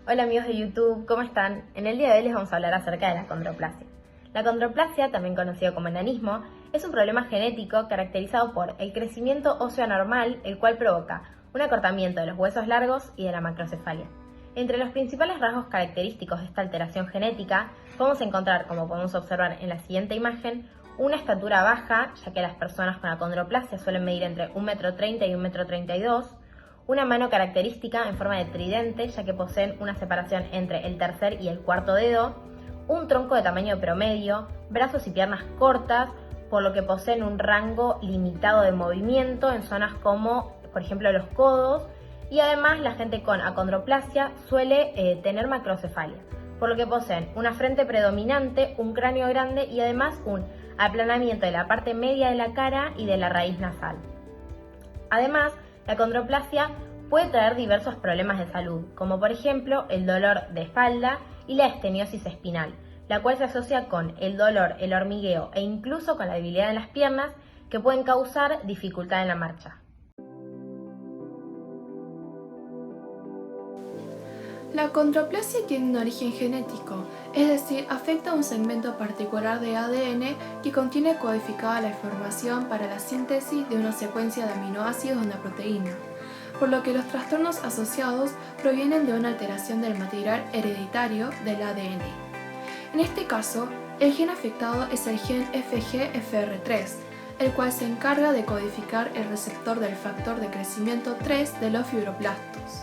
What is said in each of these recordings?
Hola amigos de YouTube, ¿cómo están? En el día de hoy les vamos a hablar acerca de la condroplasia. La condroplasia, también conocido como enanismo, es un problema genético caracterizado por el crecimiento óseo anormal, el cual provoca un acortamiento de los huesos largos y de la macrocefalia. Entre los principales rasgos característicos de esta alteración genética, podemos encontrar, como podemos observar en la siguiente imagen, una estatura baja, ya que las personas con acondroplasia suelen medir entre 1,30 m y 1,32 m, una mano característica en forma de tridente, ya que poseen una separación entre el tercer y el cuarto dedo, un tronco de tamaño promedio, brazos y piernas cortas, por lo que poseen un rango limitado de movimiento en zonas como, por ejemplo, los codos, y además la gente con acondroplasia suele tener macrocefalia, por lo que poseen una frente predominante, un cráneo grande y además un aplanamiento de la parte media de la cara y de la raíz nasal. Además, la acondroplasia puede traer diversos problemas de salud, como por ejemplo el dolor de espalda y la esteniosis espinal, la cual se asocia con el dolor, el hormigueo e incluso con la debilidad en las piernas, que pueden causar dificultad en la marcha. La acondroplasia tiene un origen genético, es decir, afecta a un segmento particular de ADN que contiene codificada la información para la síntesis de una secuencia de aminoácidos de una proteína, por lo que los trastornos asociados provienen de una alteración del material hereditario del ADN. En este caso, el gen afectado es el gen FGFR3, el cual se encarga de codificar el receptor del factor de crecimiento 3 de los fibroblastos.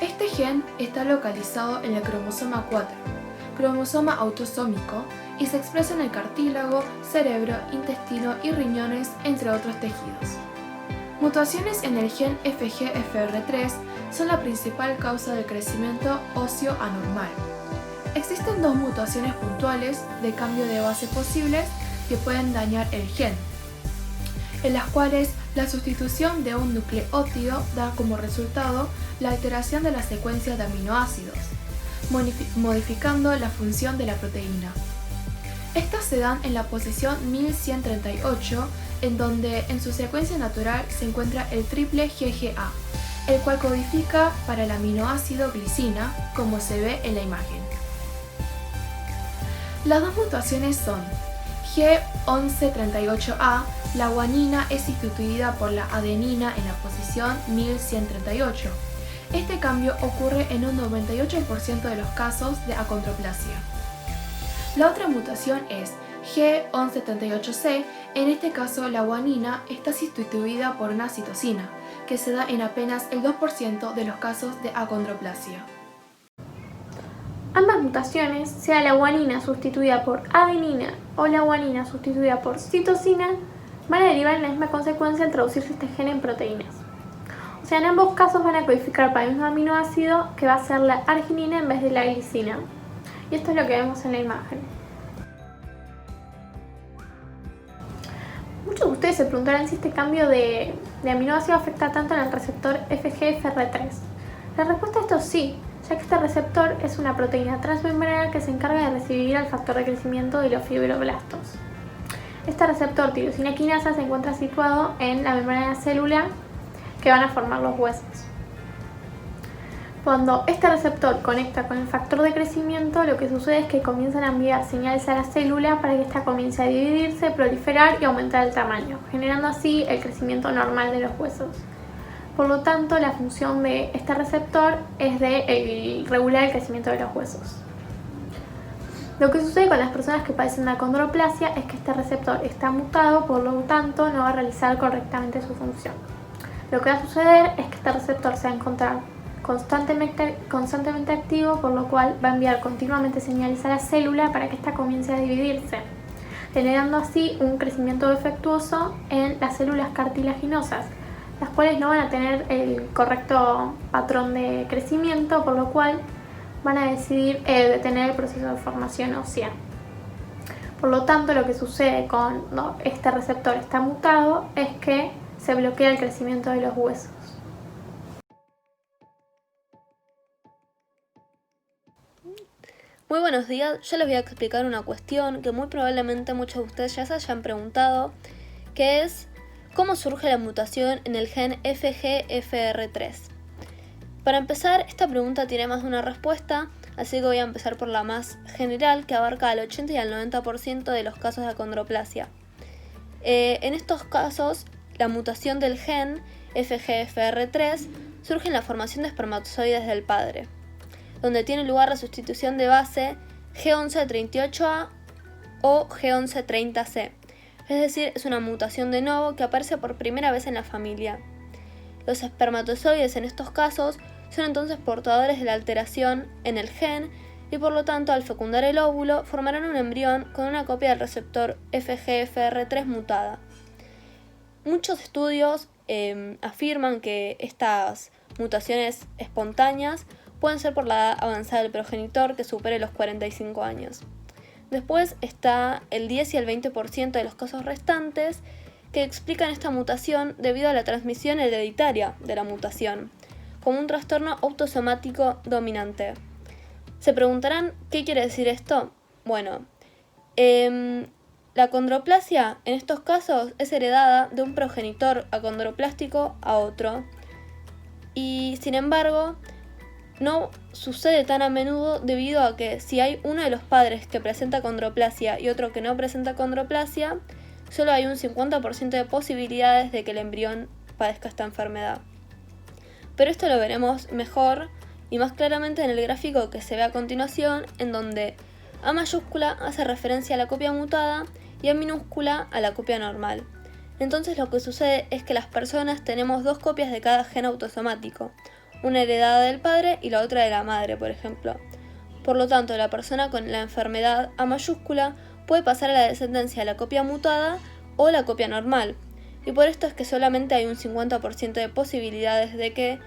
Este gen está localizado en el cromosoma 4, cromosoma autosómico, y se expresa en el cartílago, cerebro, intestino y riñones, entre otros tejidos. Mutaciones en el gen FGFR3 son la principal causa del crecimiento óseo anormal. Existen dos mutaciones puntuales de cambio de base posibles que pueden dañar el gen, en las cuales la sustitución de un nucleótido da como resultado la alteración de la secuencia de aminoácidos, modificando la función de la proteína. Estas se dan en la posición 1138, en donde en su secuencia natural se encuentra el triple GGA, el cual codifica para el aminoácido glicina, como se ve en la imagen. Las dos mutaciones son G1138A, la guanina es sustituida por la adenina en la posición 1138. Este cambio ocurre en un 98% de los casos de acondroplasia. La otra mutación es G1178C, en este caso la guanina está sustituida por una citosina, que se da en apenas el 2% de los casos de acondroplasia. Ambas mutaciones, sea la guanina sustituida por adenina o la guanina sustituida por citosina, van a derivar en la misma consecuencia al traducirse este gen en proteínas. O sea, en ambos casos van a codificar para el mismo aminoácido, que va a ser la arginina en vez de la glicina. Y esto es lo que vemos en la imagen. Muchos de ustedes se preguntarán si este cambio de aminoácido afecta tanto en el receptor FGFR3. La respuesta a esto es sí, ya que este receptor es una proteína transmembrana que se encarga de recibir el factor de crecimiento de los fibroblastos. Este receptor tirosina quinasa se encuentra situado en la membrana celular que van a formar los huesos. Cuando este receptor conecta con el factor de crecimiento, lo que sucede es que comienzan a enviar señales a la célula para que ésta comience a dividirse, proliferar y aumentar el tamaño, generando así el crecimiento normal de los huesos. Por lo tanto, la función de este receptor es de regular el crecimiento de los huesos. Lo que sucede con las personas que padecen de acondroplasia es que este receptor está mutado, por lo tanto no va a realizar correctamente su función. Lo que va a suceder es que este receptor se va a encontrar constantemente activo, por lo cual va a enviar continuamente señales a la célula para que ésta comience a dividirse, generando así un crecimiento defectuoso en las células cartilaginosas, las cuales no van a tener el correcto patrón de crecimiento, por lo cual van a decidir detener el proceso de formación ósea. Por lo tanto, lo que sucede cuando este receptor está mutado es que se bloquea el crecimiento de los huesos. Muy buenos días, yo les voy a explicar una cuestión que muy probablemente muchos de ustedes ya se hayan preguntado, que es ¿cómo surge la mutación en el gen FGFR3? Para empezar, esta pregunta tiene más de una respuesta, así que voy a empezar por la más general, que abarca al 80 y al 90% de los casos de acondroplasia. En estos casos, la mutación del gen FGFR3 surge en la formación de espermatozoides del padre, donde tiene lugar la sustitución de base G1138A o G1130C, es decir, es una mutación de novo que aparece por primera vez en la familia. Los espermatozoides en estos casos son entonces portadores de la alteración en el gen y por lo tanto al fecundar el óvulo formarán un embrión con una copia del receptor FGFR3 mutada. Muchos estudios afirman que estas mutaciones espontáneas pueden ser por la edad avanzada del progenitor que supere los 45 años. Después está el 10 y el 20% de los casos restantes que explican esta mutación debido a la transmisión hereditaria de la mutación, como un trastorno autosomático dominante. Se preguntarán, ¿qué quiere decir esto? Bueno, la acondroplasia en estos casos es heredada de un progenitor acondroplástico a otro y, sin embargo, no sucede tan a menudo debido a que si hay uno de los padres que presenta acondroplasia y otro que no presenta acondroplasia, solo hay un 50% de posibilidades de que el embrión padezca esta enfermedad. Pero esto lo veremos mejor y más claramente en el gráfico que se ve a continuación, en donde A mayúscula hace referencia a la copia mutada y A minúscula a la copia normal. Entonces lo que sucede es que las personas tenemos dos copias de cada gen autosomático, una heredada del padre y la otra de la madre, por ejemplo. Por lo tanto, la persona con la enfermedad A mayúscula puede pasar a la descendencia de la copia mutada o la copia normal, y por esto es que solamente hay un 50% de posibilidades de que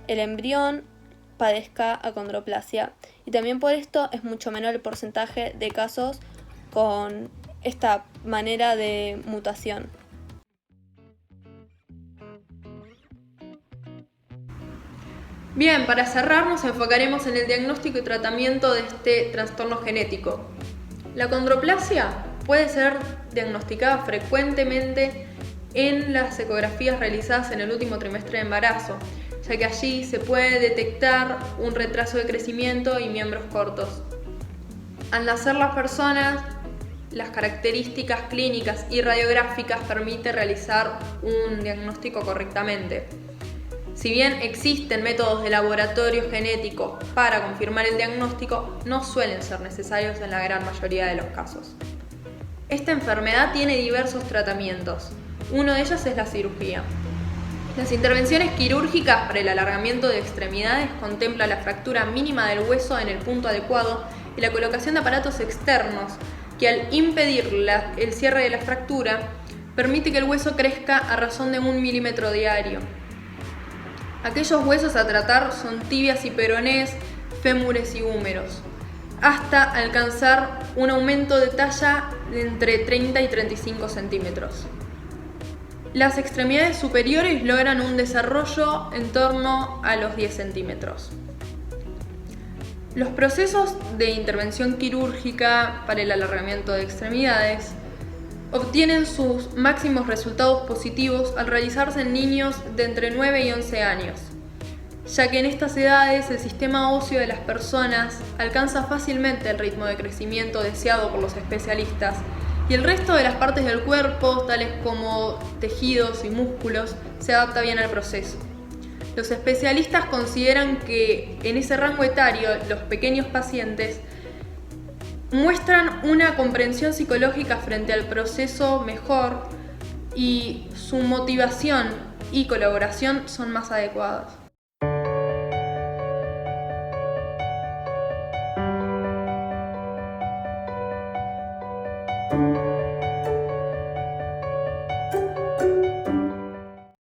el embrión padezca acondroplasia, y también por esto es mucho menor el porcentaje de casos con esta manera de mutación. Bien, para cerrar nos enfocaremos en el diagnóstico y tratamiento de este trastorno genético. La acondroplasia puede ser diagnosticada frecuentemente en las ecografías realizadas en el último trimestre de embarazo, ya que allí se puede detectar un retraso de crecimiento y miembros cortos. Al nacer las personas, las características clínicas y radiográficas permiten realizar un diagnóstico correctamente. Si bien existen métodos de laboratorio genético para confirmar el diagnóstico, no suelen ser necesarios en la gran mayoría de los casos. Esta enfermedad tiene diversos tratamientos. Uno de ellos es la cirugía. Las intervenciones quirúrgicas para el alargamiento de extremidades contemplan la fractura mínima del hueso en el punto adecuado y la colocación de aparatos externos que, al impedir el cierre de la fractura, permite que el hueso crezca a razón de 1 milímetro diario. Aquellos huesos a tratar son tibias y peronés, fémures y húmeros, hasta alcanzar un aumento de talla de entre 30 y 35 centímetros. Las extremidades superiores logran un desarrollo en torno a los 10 centímetros. Los procesos de intervención quirúrgica para el alargamiento de extremidades obtienen sus máximos resultados positivos al realizarse en niños de entre 9 y 11 años, ya que en estas edades el sistema óseo de las personas alcanza fácilmente el ritmo de crecimiento deseado por los especialistas y el resto de las partes del cuerpo, tales como tejidos y músculos, se adapta bien al proceso. Los especialistas consideran que en ese rango etario los pequeños pacientes muestran una comprensión psicológica frente al proceso mejor y su motivación y colaboración son más adecuadas.